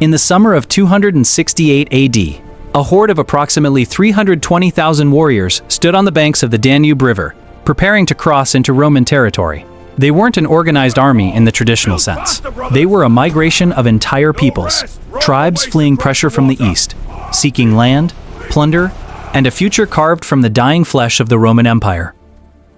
In the summer of 268 AD, a horde of approximately 320,000 warriors stood on the banks of the Danube River, preparing to cross into Roman territory. They weren't an organized army in the traditional sense. They were a migration of entire peoples, tribes fleeing pressure from the east, seeking land, plunder, and a future carved from the dying flesh of the Roman Empire.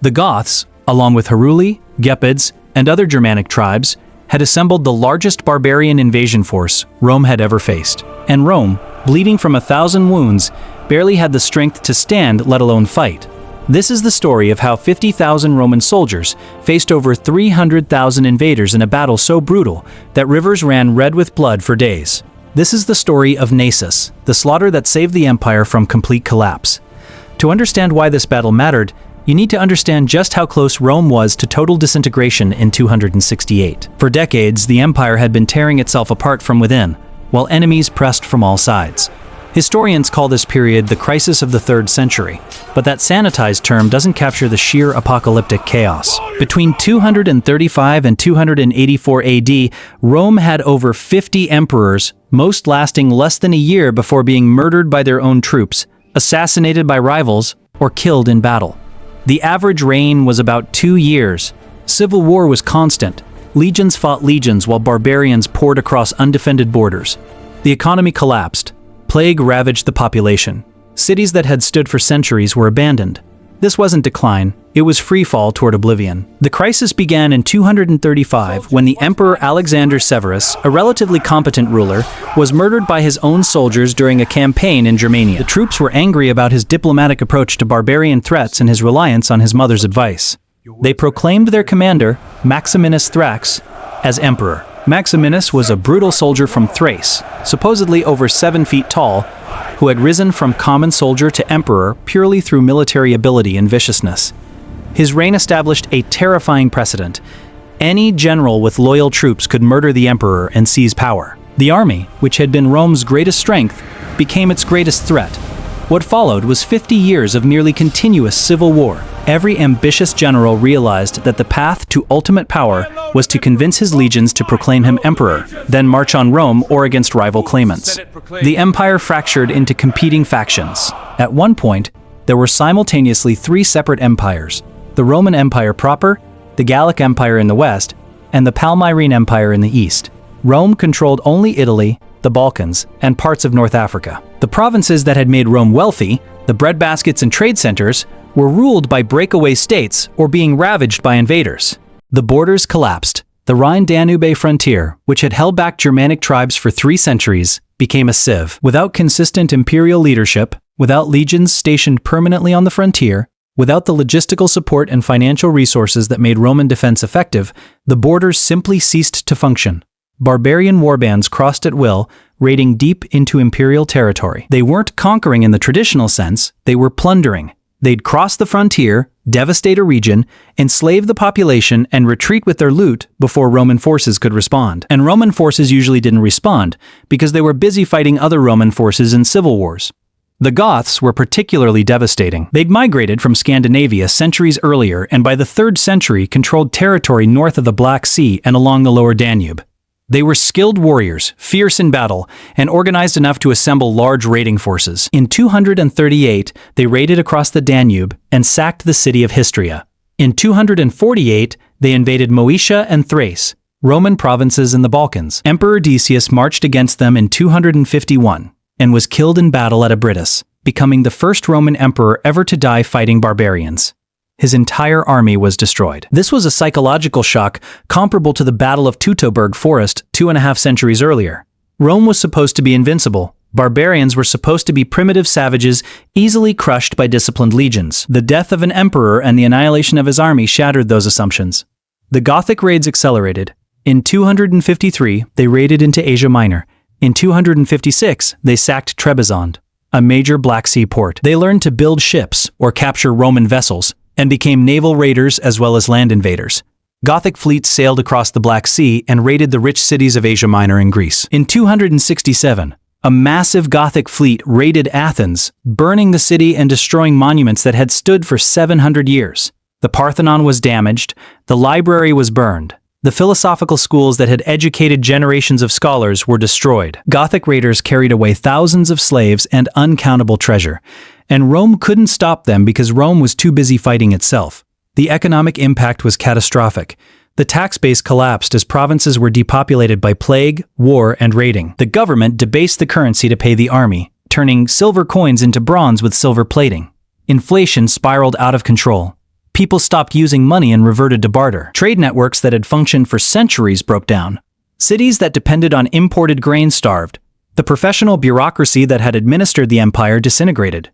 The Goths, along with Heruli, Gepids, and other Germanic tribes, had assembled the largest barbarian invasion force Rome had ever faced. And Rome, bleeding from 1,000 wounds, barely had the strength to stand, let alone fight. This is the story of how 50,000 Roman soldiers faced over 300,000 invaders in a battle so brutal that rivers ran red with blood for days. This is the story of Naissus, the slaughter that saved the empire from complete collapse. To understand why this battle mattered, you need to understand just how close Rome was to total disintegration in 268. For decades, the empire had been tearing itself apart from within, while enemies pressed from all sides. Historians call this period the crisis of the 3rd century, but that sanitized term doesn't capture the sheer apocalyptic chaos. Between 235 and 284 AD, Rome had over 50 emperors, most lasting less than a year before being murdered by their own troops, assassinated by rivals, or killed in battle. The average reign was about 2 years. Civil war was constant. Legions fought legions while barbarians poured across undefended borders. The economy collapsed. Plague ravaged the population. Cities that had stood for centuries were abandoned. This wasn't decline, it was free fall toward oblivion. The crisis began in 235 when the Emperor Alexander Severus, a relatively competent ruler, was murdered by his own soldiers during a campaign in Germania. The troops were angry about his diplomatic approach to barbarian threats and his reliance on his mother's advice. They proclaimed their commander, Maximinus Thrax, as emperor. Maximinus was a brutal soldier from Thrace, supposedly over 7 feet tall, who had risen from common soldier to emperor purely through military ability and viciousness. His reign established a terrifying precedent. Any general with loyal troops could murder the emperor and seize power. The army, which had been Rome's greatest strength, became its greatest threat. What followed was 50 years of nearly continuous civil war. Every ambitious general realized that the path to ultimate power was to convince his legions to proclaim him emperor, then march on Rome or against rival claimants. The empire fractured into competing factions. At one point, there were simultaneously 3 separate empires: the Roman Empire proper, the Gallic Empire in the west, and the Palmyrene Empire in the east. Rome controlled only Italy, the Balkans, and parts of North Africa. The provinces that had made Rome wealthy, the breadbaskets and trade centers, were ruled by breakaway states or being ravaged by invaders. The borders collapsed. The Rhine-Danube frontier, which had held back Germanic tribes for 3 centuries, became a sieve. Without consistent imperial leadership, without legions stationed permanently on the frontier, without the logistical support and financial resources that made Roman defense effective, the borders simply ceased to function. Barbarian warbands crossed at will, raiding deep into imperial territory. They weren't conquering in the traditional sense, they were plundering. They'd cross the frontier, devastate a region, enslave the population, and retreat with their loot before Roman forces could respond. And Roman forces usually didn't respond, because they were busy fighting other Roman forces in civil wars. The Goths were particularly devastating. They'd migrated from Scandinavia centuries earlier and by the 3rd century controlled territory north of the Black Sea and along the lower Danube. They were skilled warriors, fierce in battle, and organized enough to assemble large raiding forces. In 238, they raided across the Danube and sacked the city of Histria. In 248, they invaded Moesia and Thrace, Roman provinces in the Balkans. Emperor Decius marched against them in 251 and was killed in battle at Abritus, becoming the first Roman emperor ever to die fighting barbarians. His entire army was destroyed. This was a psychological shock comparable to the Battle of Teutoburg Forest 2.5 centuries earlier. Rome was supposed to be invincible. Barbarians were supposed to be primitive savages, easily crushed by disciplined legions. The death of an emperor and the annihilation of his army shattered those assumptions. The Gothic raids accelerated. In 253, they raided into Asia Minor. In 256, they sacked Trebizond, a major Black Sea port. They learned to build ships or capture Roman vessels, and became naval raiders as well as land invaders. Gothic fleets sailed across the Black Sea and raided the rich cities of Asia Minor and Greece. In 267, a massive Gothic fleet raided Athens, burning the city and destroying monuments that had stood for 700 years. The Parthenon was damaged, the library was burned, The philosophical schools that had educated generations of scholars were destroyed. Gothic raiders carried away thousands of slaves and uncountable treasure, and Rome couldn't stop them because Rome was too busy fighting itself. The economic impact was catastrophic. The tax base collapsed as provinces were depopulated by plague, war, and raiding. The government debased the currency to pay the army, turning silver coins into bronze with silver plating. Inflation spiraled out of control. People stopped using money and reverted to barter. Trade networks that had functioned for centuries broke down. Cities that depended on imported grain starved. The professional bureaucracy that had administered the empire disintegrated.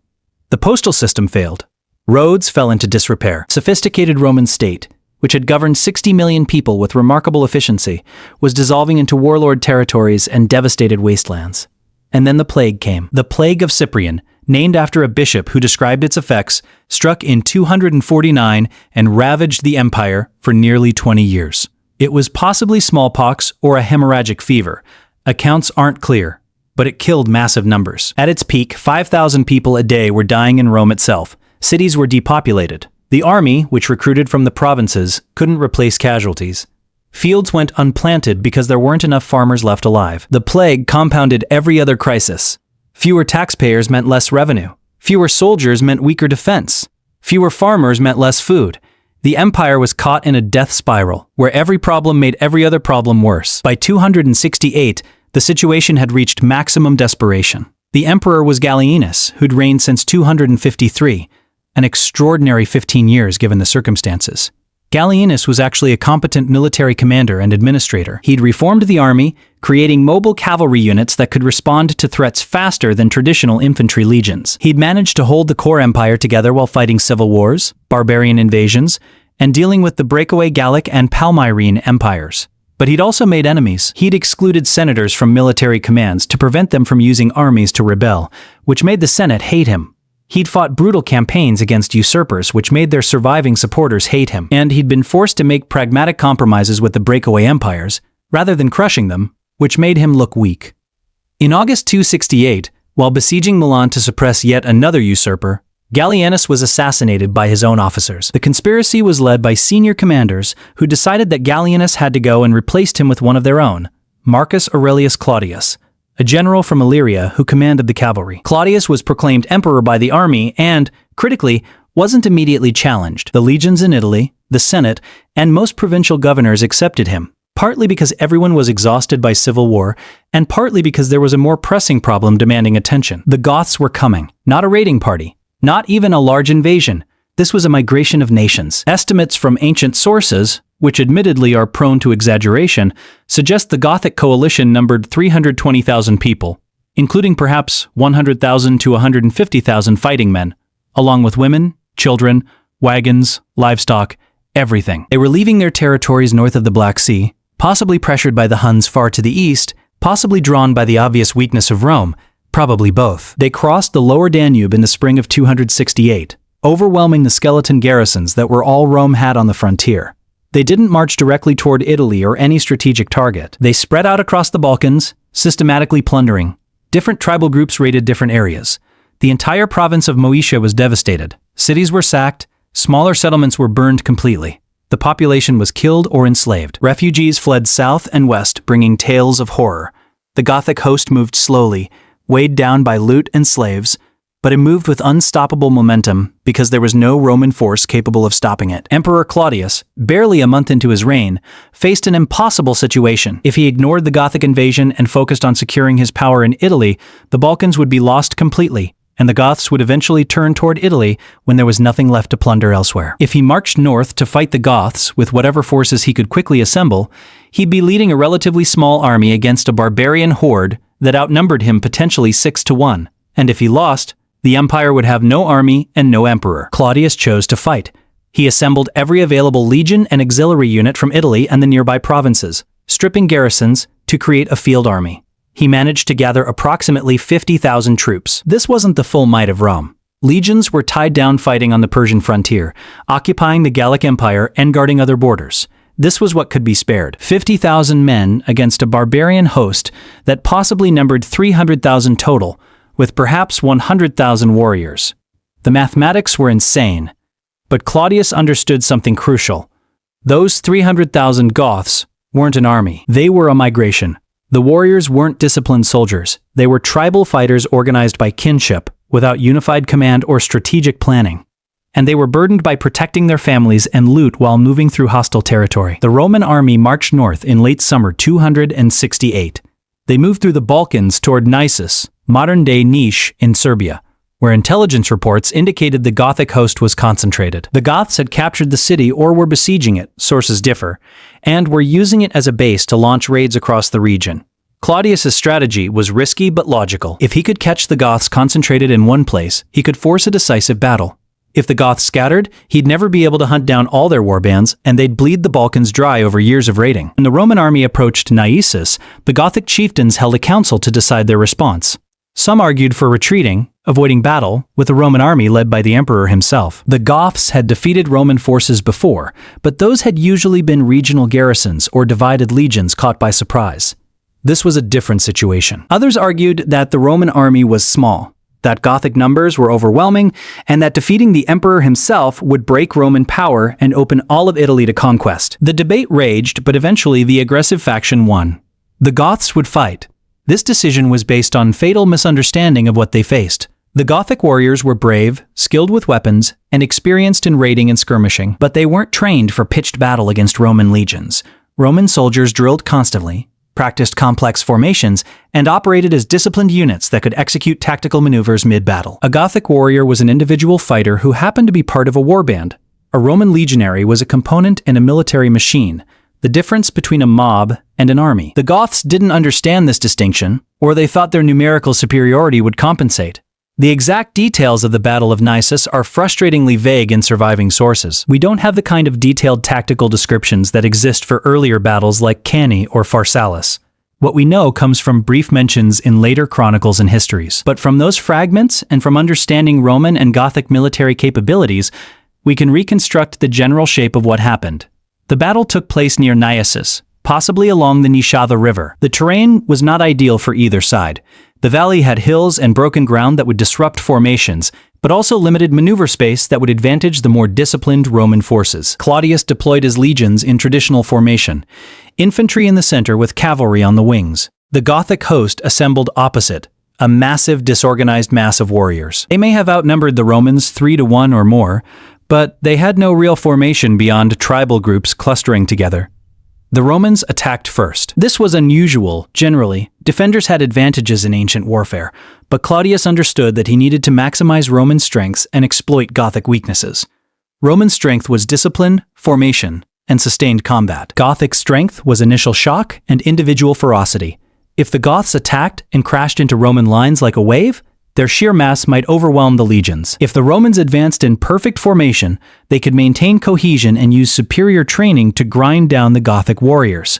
The postal system failed. Roads fell into disrepair. Sophisticated Roman state, which had governed 60 million people with remarkable efficiency, was dissolving into warlord territories and devastated wastelands. And then the plague came. The plague of Cyprian, named after a bishop who described its effects, struck in 249 and ravaged the empire for nearly 20 years. It was possibly smallpox or a hemorrhagic fever. Accounts aren't clear, but it killed massive numbers. At its peak, 5,000 people a day were dying in Rome itself. Cities were depopulated. The army, which recruited from the provinces, couldn't replace casualties. Fields went unplanted because there weren't enough farmers left alive. The plague compounded every other crisis. Fewer taxpayers meant less revenue. Fewer soldiers meant weaker defense. Fewer farmers meant less food. The empire was caught in a death spiral, where every problem made every other problem worse. By 268, the situation had reached maximum desperation. The emperor was Gallienus, who'd reigned since 253, an extraordinary 15 years given the circumstances. Gallienus was actually a competent military commander and administrator. He'd reformed the army, creating mobile cavalry units that could respond to threats faster than traditional infantry legions. He'd managed to hold the core empire together while fighting civil wars, barbarian invasions, and dealing with the breakaway Gallic and Palmyrene empires. But he'd also made enemies. He'd excluded senators from military commands to prevent them from using armies to rebel, which made the Senate hate him. He'd fought brutal campaigns against usurpers, which made their surviving supporters hate him. And he'd been forced to make pragmatic compromises with the breakaway empires, rather than crushing them, which made him look weak. In August 268, while besieging Milan to suppress yet another usurper, Gallienus was assassinated by his own officers. The conspiracy was led by senior commanders who decided that Gallienus had to go and replaced him with one of their own, Marcus Aurelius Claudius, a general from Illyria who commanded the cavalry. Claudius was proclaimed emperor by the army and, critically, wasn't immediately challenged. The legions in Italy, the Senate, and most provincial governors accepted him, partly because everyone was exhausted by civil war, and partly because there was a more pressing problem demanding attention. The Goths were coming, not a raiding party, not even a large invasion. This was a migration of nations. Estimates from ancient sources, which admittedly are prone to exaggeration, suggest the Gothic coalition numbered 320,000 people, including perhaps 100,000 to 150,000 fighting men, along with women, children, wagons, livestock, everything. They were leaving their territories north of the Black Sea, possibly pressured by the Huns far to the east, possibly drawn by the obvious weakness of Rome, probably both. They crossed the lower Danube in the spring of 268, overwhelming the skeleton garrisons that were all Rome had on the frontier. They didn't march directly toward Italy or any strategic target. They spread out across the Balkans, systematically plundering. Different tribal groups raided different areas. The entire province of Moesia was devastated. Cities were sacked, smaller settlements were burned completely. The population was killed or enslaved. Refugees fled south and west, bringing tales of horror. The Gothic host moved slowly, weighed down by loot and slaves, but it moved with unstoppable momentum because there was no Roman force capable of stopping it. Emperor Claudius, barely a month into his reign, faced an impossible situation. If he ignored the Gothic invasion and focused on securing his power in Italy, the Balkans would be lost completely, and the Goths would eventually turn toward Italy when there was nothing left to plunder elsewhere. If he marched north to fight the Goths with whatever forces he could quickly assemble, he'd be leading a relatively small army against a barbarian horde that outnumbered him potentially 6-1. And if he lost, the empire would have no army and no emperor. Claudius chose to fight. He assembled every available legion and auxiliary unit from Italy and the nearby provinces, stripping garrisons to create a field army. He managed to gather approximately 50,000 troops. This wasn't the full might of Rome. Legions were tied down fighting on the Persian frontier, occupying the Gallic Empire and guarding other borders. This was what could be spared. 50,000 men against a barbarian host that possibly numbered 300,000 total, with perhaps 100,000 warriors. The mathematics were insane, but Claudius understood something crucial. Those 300,000 Goths weren't an army. They were a migration. The warriors weren't disciplined soldiers. They were tribal fighters organized by kinship, without unified command or strategic planning. And they were burdened by protecting their families and loot while moving through hostile territory. The Roman army marched north in late summer 268. They moved through the Balkans toward Naissus, modern-day Niš in Serbia, where intelligence reports indicated the Gothic host was concentrated. The Goths had captured the city or were besieging it, sources differ, and were using it as a base to launch raids across the region. Claudius's strategy was risky but logical. If he could catch the Goths concentrated in one place, he could force a decisive battle. If the Goths scattered, he'd never be able to hunt down all their warbands, and they'd bleed the Balkans dry over years of raiding. When the Roman army approached Naissus, the Gothic chieftains held a council to decide their response. Some argued for retreating, avoiding battle, with the Roman army led by the emperor himself. The Goths had defeated Roman forces before, but those had usually been regional garrisons or divided legions caught by surprise. This was a different situation. Others argued that the Roman army was small, that Gothic numbers were overwhelming, and that defeating the emperor himself would break Roman power and open all of Italy to conquest. The debate raged, but eventually the aggressive faction won. The Goths would fight. This decision was based on fatal misunderstanding of what they faced. The Gothic warriors were brave, skilled with weapons, and experienced in raiding and skirmishing, but they weren't trained for pitched battle against Roman legions. Roman soldiers drilled constantly, practiced complex formations, and operated as disciplined units that could execute tactical maneuvers mid-battle. A Gothic warrior was an individual fighter who happened to be part of a warband. A Roman legionary was a component in a military machine, the difference between a mob and an army. The Goths didn't understand this distinction, or they thought their numerical superiority would compensate. The exact details of the Battle of Naissus are frustratingly vague in surviving sources. We don't have the kind of detailed tactical descriptions that exist for earlier battles like Cannae or Pharsalus. What we know comes from brief mentions in later chronicles and histories. But from those fragments and from understanding Roman and Gothic military capabilities, we can reconstruct the general shape of what happened. The battle took place near Naissus, possibly along the Nishava River. The terrain was not ideal for either side. The valley had hills and broken ground that would disrupt formations, but also limited maneuver space that would advantage the more disciplined Roman forces. Claudius deployed his legions in traditional formation, infantry in the center with cavalry on the wings. The Gothic host assembled opposite, a massive disorganized mass of warriors. They may have outnumbered the Romans 3-1 or more, but they had no real formation beyond tribal groups clustering together. The Romans attacked first. This was unusual. Generally, defenders had advantages in ancient warfare, but Claudius understood that he needed to maximize Roman strengths and exploit Gothic weaknesses. Roman strength was discipline, formation, and sustained combat. Gothic strength was initial shock and individual ferocity. If the Goths attacked and crashed into Roman lines like a wave, their sheer mass might overwhelm the legions. If the Romans advanced in perfect formation, they could maintain cohesion and use superior training to grind down the Gothic warriors.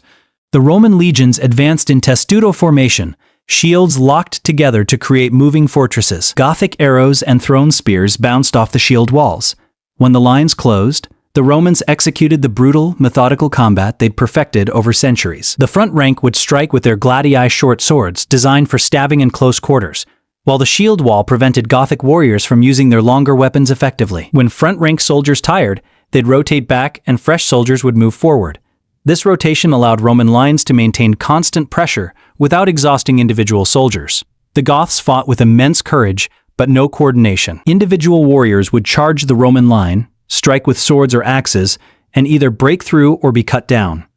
The Roman legions advanced in testudo formation, shields locked together to create moving fortresses. Gothic arrows and thrown spears bounced off the shield walls. When the lines closed, the Romans executed the brutal, methodical combat they'd perfected over centuries. The front rank would strike with their gladii short swords designed for stabbing in close quarters, while the shield wall prevented Gothic warriors from using their longer weapons effectively. When front-rank soldiers tired, they'd rotate back and fresh soldiers would move forward. This rotation allowed Roman lines to maintain constant pressure without exhausting individual soldiers. The Goths fought with immense courage, but no coordination. Individual warriors would charge the Roman line, strike with swords or axes, and either break through or be cut down.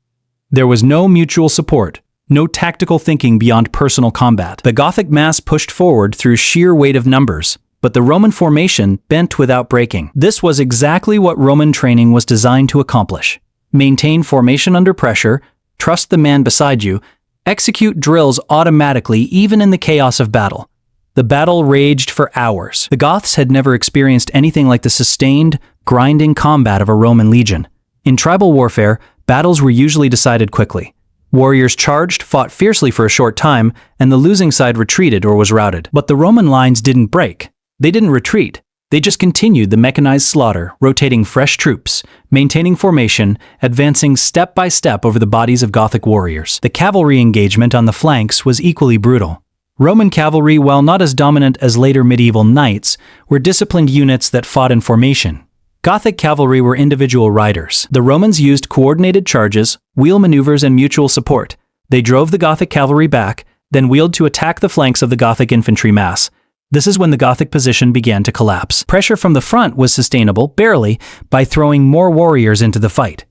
There was no mutual support. No tactical thinking beyond personal combat. The Gothic mass pushed forward through sheer weight of numbers, but the Roman formation bent without breaking. This was exactly what Roman training was designed to accomplish. Maintain formation under pressure, trust the man beside you, execute drills automatically even in the chaos of battle. The battle raged for hours. The Goths had never experienced anything like the sustained, grinding combat of a Roman legion. In tribal warfare, battles were usually decided quickly. Warriors charged, fought fiercely for a short time, and the losing side retreated or was routed. But the Roman lines didn't break. They didn't retreat. They just continued the mechanized slaughter, rotating fresh troops, maintaining formation, advancing step by step over the bodies of Gothic warriors. The cavalry engagement on the flanks was equally brutal. Roman cavalry, while not as dominant as later medieval knights, were disciplined units that fought in formation. Gothic cavalry were individual riders. The Romans used coordinated charges, wheel maneuvers, and mutual support. They drove the Gothic cavalry back, then wheeled to attack the flanks of the Gothic infantry mass. This is when the Gothic position began to collapse. Pressure from the front was sustainable, barely, by throwing more warriors into the fight.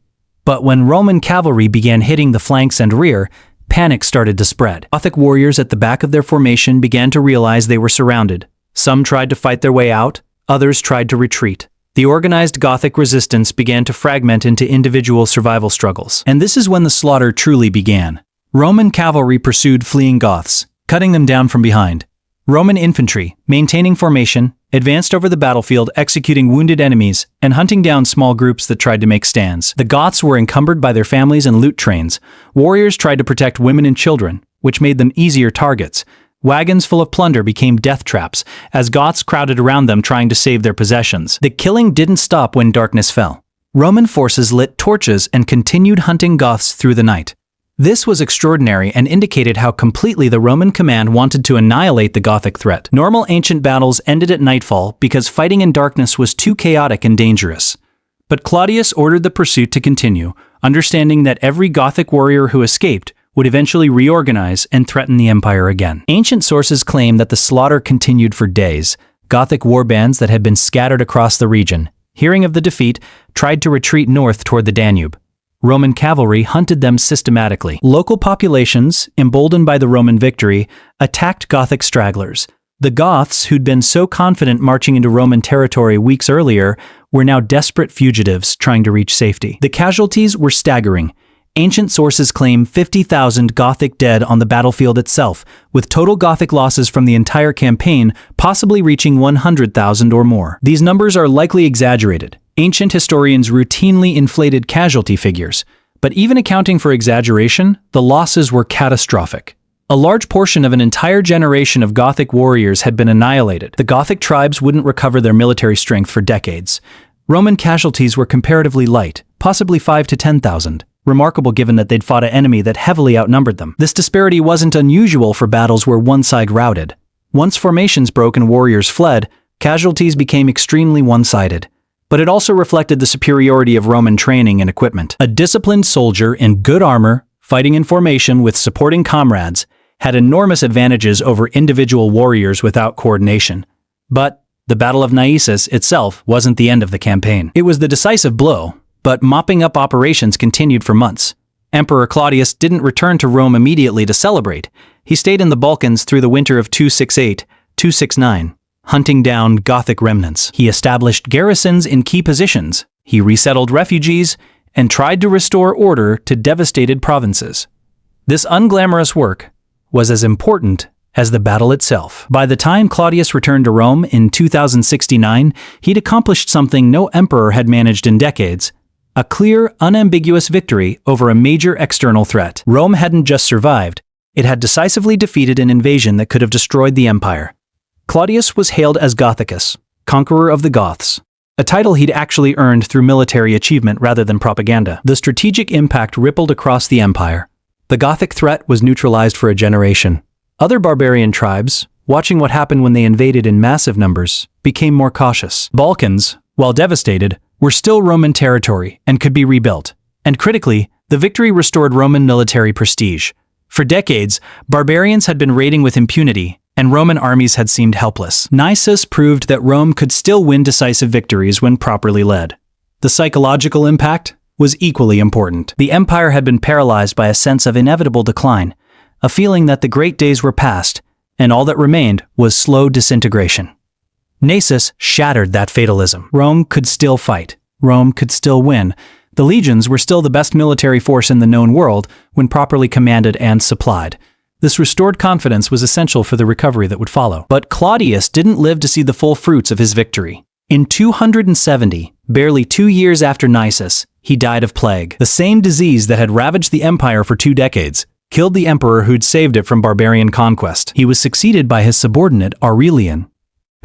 But when Roman cavalry began hitting the flanks and rear, panic started to spread. Gothic warriors at the back of their formation began to realize they were surrounded. Some tried to fight their way out, others tried to retreat. The organized Gothic resistance began to fragment into individual survival struggles. And this is when the slaughter truly began. Roman cavalry pursued fleeing Goths, cutting them down from behind. Roman infantry, maintaining formation, advanced over the battlefield, executing wounded enemies and hunting down small groups that tried to make stands. The Goths were encumbered by their families and loot trains. Warriors tried to protect women and children, which made them easier targets. Wagons full of plunder became death traps as Goths crowded around them trying to save their possessions. The killing didn't stop when darkness fell. Roman forces lit torches and continued hunting Goths through the night. This was extraordinary and indicated how completely the Roman command wanted to annihilate the Gothic threat. Normal ancient battles ended at nightfall because fighting in darkness was too chaotic and dangerous. But Claudius ordered the pursuit to continue, understanding that every Gothic warrior who escaped would eventually reorganize and threaten the empire again. Ancient sources claim that the slaughter continued for days. Gothic warbands that had been scattered across the region, hearing of the defeat, tried to retreat north toward the Danube. Roman cavalry hunted them systematically. Local populations, emboldened by the Roman victory, attacked Gothic stragglers. The Goths, who'd been so confident marching into Roman territory weeks earlier, were now desperate fugitives trying to reach safety. The casualties were staggering. Ancient sources claim 50,000 Gothic dead on the battlefield itself, with total Gothic losses from the entire campaign possibly reaching 100,000 or more. These numbers are likely exaggerated. Ancient historians routinely inflated casualty figures, but even accounting for exaggeration, the losses were catastrophic. A large portion of an entire generation of Gothic warriors had been annihilated. The Gothic tribes wouldn't recover their military strength for decades. Roman casualties were comparatively light, possibly 5 to 10,000, remarkable given that they'd fought an enemy that heavily outnumbered them. This disparity wasn't unusual for battles where one side routed. Once formations broke and warriors fled, casualties became extremely one-sided. But it also reflected the superiority of Roman training and equipment. A disciplined soldier in good armor, fighting in formation with supporting comrades, had enormous advantages over individual warriors without coordination. But the Battle of Naissus itself wasn't the end of the campaign. It was the decisive blow, but mopping up operations continued for months. Emperor Claudius didn't return to Rome immediately to celebrate. He stayed in the Balkans through the winter of 268-269. Hunting down Gothic remnants. He established garrisons in key positions, he resettled refugees, and tried to restore order to devastated provinces. This unglamorous work was as important as the battle itself. By the time Claudius returned to Rome in 2069, he'd accomplished something no emperor had managed in decades: a clear, unambiguous victory over a major external threat. Rome hadn't just survived, it had decisively defeated an invasion that could have destroyed the empire. Claudius was hailed as Gothicus, conqueror of the Goths, a title he'd actually earned through military achievement rather than propaganda. The strategic impact rippled across the empire. The Gothic threat was neutralized for a generation. Other barbarian tribes, watching what happened when they invaded in massive numbers, became more cautious. Balkans, while devastated, were still Roman territory and could be rebuilt. And critically, the victory restored Roman military prestige. For decades, barbarians had been raiding with impunity, and Roman armies had seemed helpless. Naissus proved that Rome could still win decisive victories when properly led. The psychological impact was equally important. The empire had been paralyzed by a sense of inevitable decline, a feeling that the great days were past, and all that remained was slow disintegration. Naissus shattered that fatalism. Rome could still fight. Rome could still win. The legions were still the best military force in the known world when properly commanded and supplied. This restored confidence was essential for the recovery that would follow. But Claudius didn't live to see the full fruits of his victory. In 270, barely 2 years after Naissus, he died of plague. The same disease that had ravaged the empire for 2 decades killed the emperor who'd saved it from barbarian conquest. He was succeeded by his subordinate Aurelian,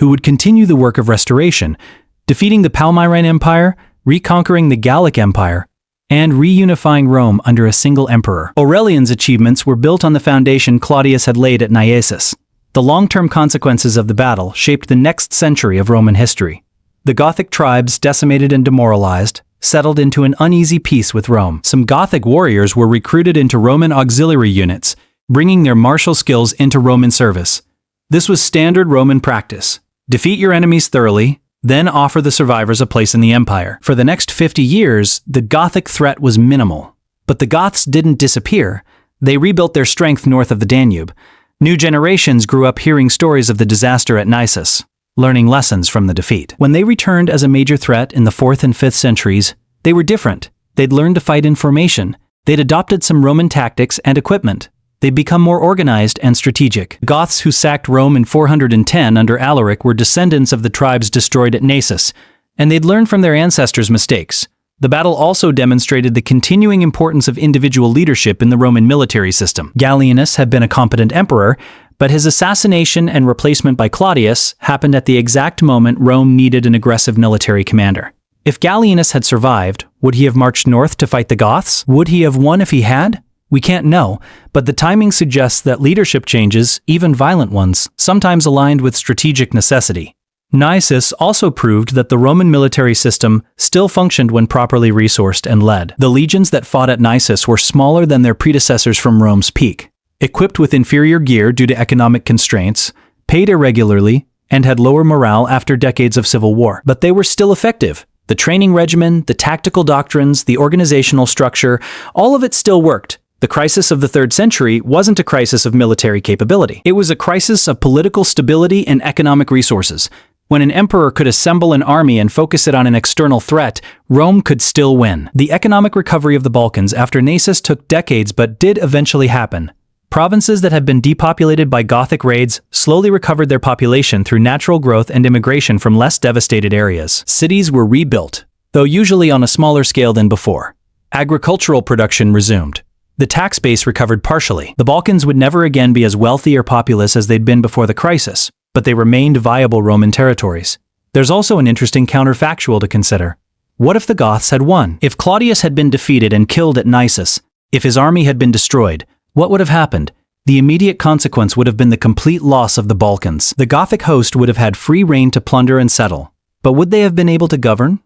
who would continue the work of restoration, defeating the Palmyrene Empire, reconquering the Gallic Empire, and reunifying Rome under a single emperor. Aurelian's achievements were built on the foundation Claudius had laid at Naissus. The long-term consequences of the battle shaped the next century of Roman history. The Gothic tribes, decimated and demoralized, settled into an uneasy peace with Rome. Some Gothic warriors were recruited into Roman auxiliary units, bringing their martial skills into Roman service. This was standard Roman practice. Defeat your enemies thoroughly, then offer the survivors a place in the empire. For the next 50 years, the Gothic threat was minimal. But the Goths didn't disappear. They rebuilt their strength north of the Danube. New generations grew up hearing stories of the disaster at Naissus, learning lessons from the defeat. When they returned as a major threat in the 4th and 5th centuries, they were different. They'd learned to fight in formation. They'd adopted some Roman tactics and equipment. They'd become more organized and strategic. The Goths who sacked Rome in 410 under Alaric were descendants of the tribes destroyed at Naissus, and they'd learned from their ancestors' mistakes. The battle also demonstrated the continuing importance of individual leadership in the Roman military system. Gallienus had been a competent emperor, but his assassination and replacement by Claudius happened at the exact moment Rome needed an aggressive military commander. If Gallienus had survived, would he have marched north to fight the Goths? Would he have won if he had? We can't know, but the timing suggests that leadership changes, even violent ones, sometimes aligned with strategic necessity. Naissus also proved that the Roman military system still functioned when properly resourced and led. The legions that fought at Naissus were smaller than their predecessors from Rome's peak, equipped with inferior gear due to economic constraints, paid irregularly, and had lower morale after decades of civil war. But they were still effective. The training regimen, the tactical doctrines, the organizational structure, all of it still worked. The crisis of the 3rd century wasn't a crisis of military capability. It was a crisis of political stability and economic resources. When an emperor could assemble an army and focus it on an external threat, Rome could still win. The economic recovery of the Balkans after Naissus took decades but did eventually happen. Provinces that had been depopulated by Gothic raids slowly recovered their population through natural growth and immigration from less devastated areas. Cities were rebuilt, though usually on a smaller scale than before. Agricultural production resumed. The tax base recovered partially. The Balkans would never again be as wealthy or populous as they'd been before the crisis, but they remained viable Roman territories. There's also an interesting counterfactual to consider. What if the Goths had won? If Claudius had been defeated and killed at Naissus, if his army had been destroyed, what would have happened? The immediate consequence would have been the complete loss of the Balkans. The Gothic host would have had free rein to plunder and settle. But would they have been able to govern?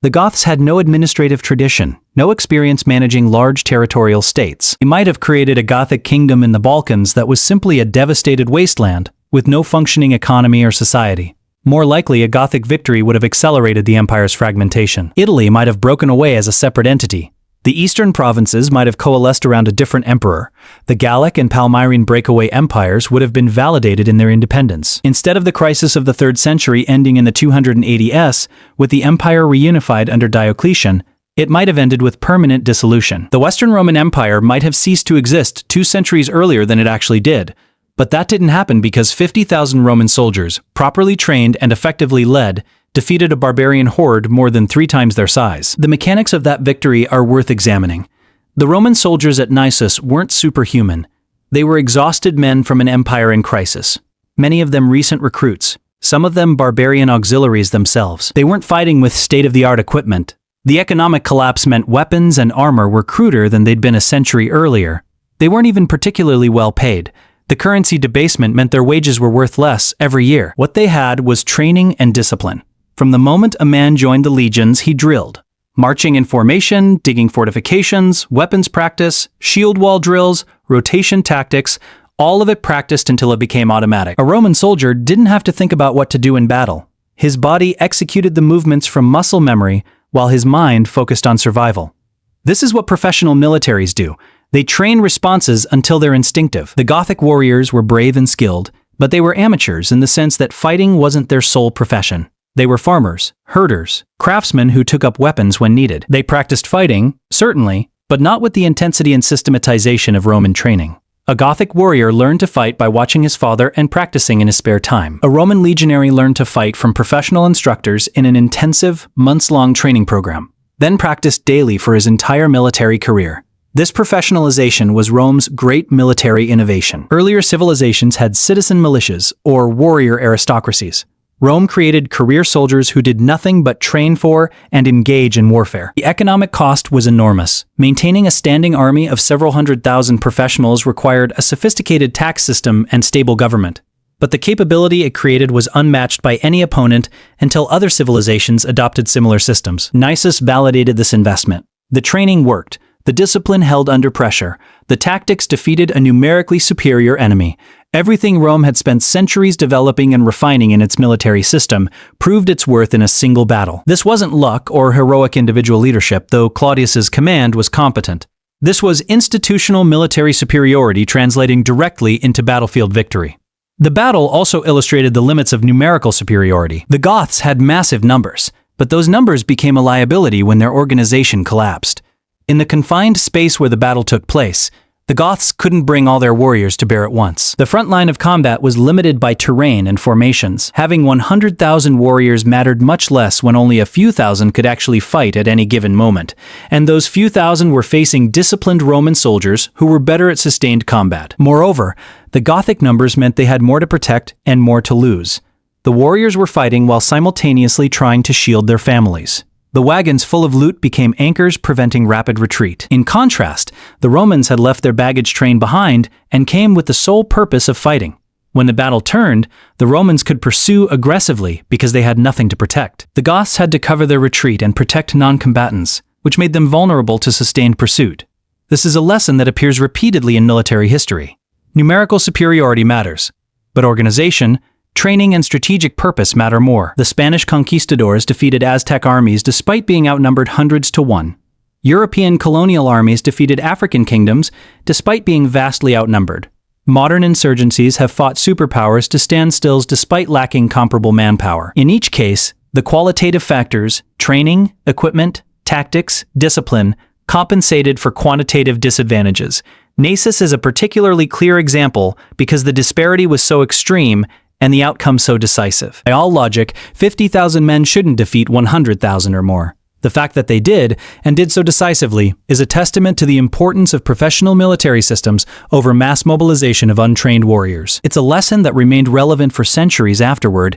The Goths had no administrative tradition, no experience managing large territorial states. They might have created a Gothic kingdom in the Balkans that was simply a devastated wasteland, with no functioning economy or society. More likely, a Gothic victory would have accelerated the empire's fragmentation. Italy might have broken away as a separate entity. The eastern provinces might have coalesced around a different emperor. The Gallic and Palmyrene breakaway empires would have been validated in their independence. Instead of the crisis of the 3rd century ending in the 280s, with the empire reunified under Diocletian, it might have ended with permanent dissolution. The Western Roman Empire might have ceased to exist 2 centuries earlier than it actually did. But that didn't happen because 50,000 Roman soldiers, properly trained and effectively led, defeated a barbarian horde more than 3 times their size. The mechanics of that victory are worth examining. The Roman soldiers at Naissus weren't superhuman. They were exhausted men from an empire in crisis. Many of them recent recruits, some of them barbarian auxiliaries themselves. They weren't fighting with state-of-the-art equipment. The economic collapse meant weapons and armor were cruder than they'd been a century earlier. They weren't even particularly well paid. The currency debasement meant their wages were worth less every year. What they had was training and discipline. From the moment a man joined the legions, he drilled. Marching in formation, digging fortifications, weapons practice, shield wall drills, rotation tactics, all of it practiced until it became automatic. A Roman soldier didn't have to think about what to do in battle. His body executed the movements from muscle memory, while his mind focused on survival. This is what professional militaries do. They train responses until they're instinctive. The Gothic warriors were brave and skilled, but they were amateurs in the sense that fighting wasn't their sole profession. They were farmers, herders, craftsmen who took up weapons when needed. They practiced fighting, certainly, but not with the intensity and systematization of Roman training. A Gothic warrior learned to fight by watching his father and practicing in his spare time. A Roman legionary learned to fight from professional instructors in an intensive, months-long training program, then practiced daily for his entire military career. This professionalization was Rome's great military innovation. Earlier civilizations had citizen militias, or warrior aristocracies. Rome created career soldiers who did nothing but train for and engage in warfare. The economic cost was enormous. Maintaining a standing army of several 100,000 professionals required a sophisticated tax system and stable government. but the capability it created was unmatched by any opponent until other civilizations adopted similar systems. Naissus validated this investment. The training worked, the discipline held under pressure, the tactics defeated a numerically superior enemy. Everything Rome had spent centuries developing and refining in its military system proved its worth in a single battle. This wasn't luck or heroic individual leadership, though Claudius's command was competent. This was institutional military superiority translating directly into battlefield victory. The battle also illustrated the limits of numerical superiority. The Goths had massive numbers, but those numbers became a liability when their organization collapsed. In the confined space where the battle took place, the Goths couldn't bring all their warriors to bear at once. The front line of combat was limited by terrain and formations. Having 100,000 warriors mattered much less when only a few thousand could actually fight at any given moment, and those few thousand were facing disciplined Roman soldiers who were better at sustained combat. Moreover, the Gothic numbers meant they had more to protect and more to lose. The warriors were fighting while simultaneously trying to shield their families. The wagons full of loot became anchors preventing rapid retreat. In contrast, the Romans had left their baggage train behind and came with the sole purpose of fighting. When the battle turned, the Romans could pursue aggressively because they had nothing to protect. The Goths had to cover their retreat and protect non-combatants, which made them vulnerable to sustained pursuit. This is a lesson that appears repeatedly in military history. Numerical superiority matters, but organization, training, and strategic purpose matter more. The Spanish conquistadors defeated Aztec armies despite being outnumbered hundreds to one. European colonial armies defeated African kingdoms despite being vastly outnumbered. Modern insurgencies have fought superpowers to stand stills despite lacking comparable manpower. In each case, the qualitative factors, training, equipment, tactics, discipline, compensated for quantitative disadvantages. Naissus is a particularly clear example because the disparity was so extreme and the outcome so decisive. By all logic, 50,000 men shouldn't defeat 100,000 or more. The fact that they did, and did so decisively, is a testament to the importance of professional military systems over mass mobilization of untrained warriors. It's a lesson that remained relevant for centuries afterward,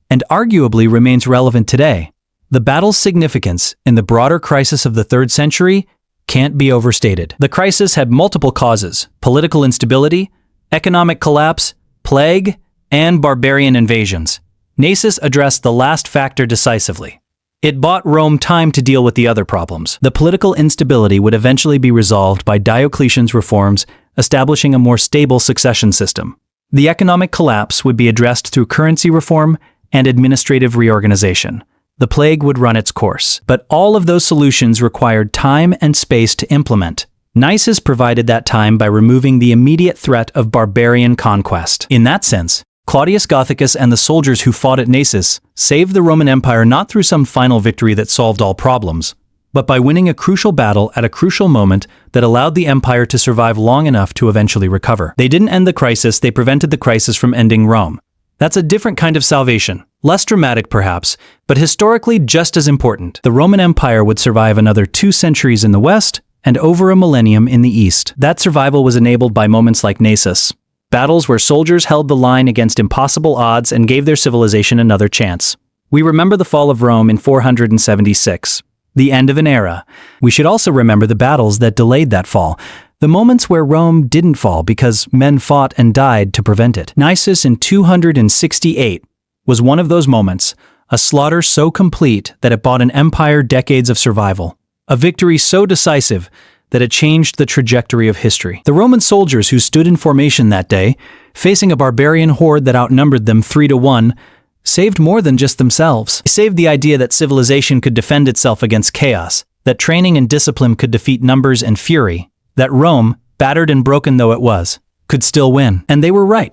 and arguably remains relevant today. The battle's significance in the broader crisis of the 3rd century can't be overstated. The crisis had multiple causes: political instability, economic collapse, plague, and barbarian invasions. Naissus addressed the last factor decisively. It bought Rome time to deal with the other problems. The political instability would eventually be resolved by Diocletian's reforms, establishing a more stable succession system. The economic collapse would be addressed through currency reform and administrative reorganization. The plague would run its course. But all of those solutions required time and space to implement. Naissus provided that time by removing the immediate threat of barbarian conquest. In that sense, Claudius Gothicus and the soldiers who fought at Naissus saved the Roman Empire not through some final victory that solved all problems, but by winning a crucial battle at a crucial moment that allowed the empire to survive long enough to eventually recover. They didn't end the crisis, they prevented the crisis from ending Rome. That's a different kind of salvation, less dramatic perhaps, but historically just as important. The Roman Empire would survive another 2 centuries in the West and over a millennium in the East. That survival was enabled by moments like Naissus. Battles where soldiers held the line against impossible odds and gave their civilization another chance. We remember the fall of Rome in 476, the end of an era. We should also remember the battles that delayed that fall, the moments where Rome didn't fall because men fought and died to prevent it. Naissus in 268 was one of those moments, a slaughter so complete that it bought an empire decades of survival, a victory so decisive that it changed the trajectory of history. The Roman soldiers who stood in formation that day, facing a barbarian horde that outnumbered them 3 to 1, saved more than just themselves. They saved the idea that civilization could defend itself against chaos, that training and discipline could defeat numbers and fury, that Rome, battered and broken though it was, could still win. And they were right.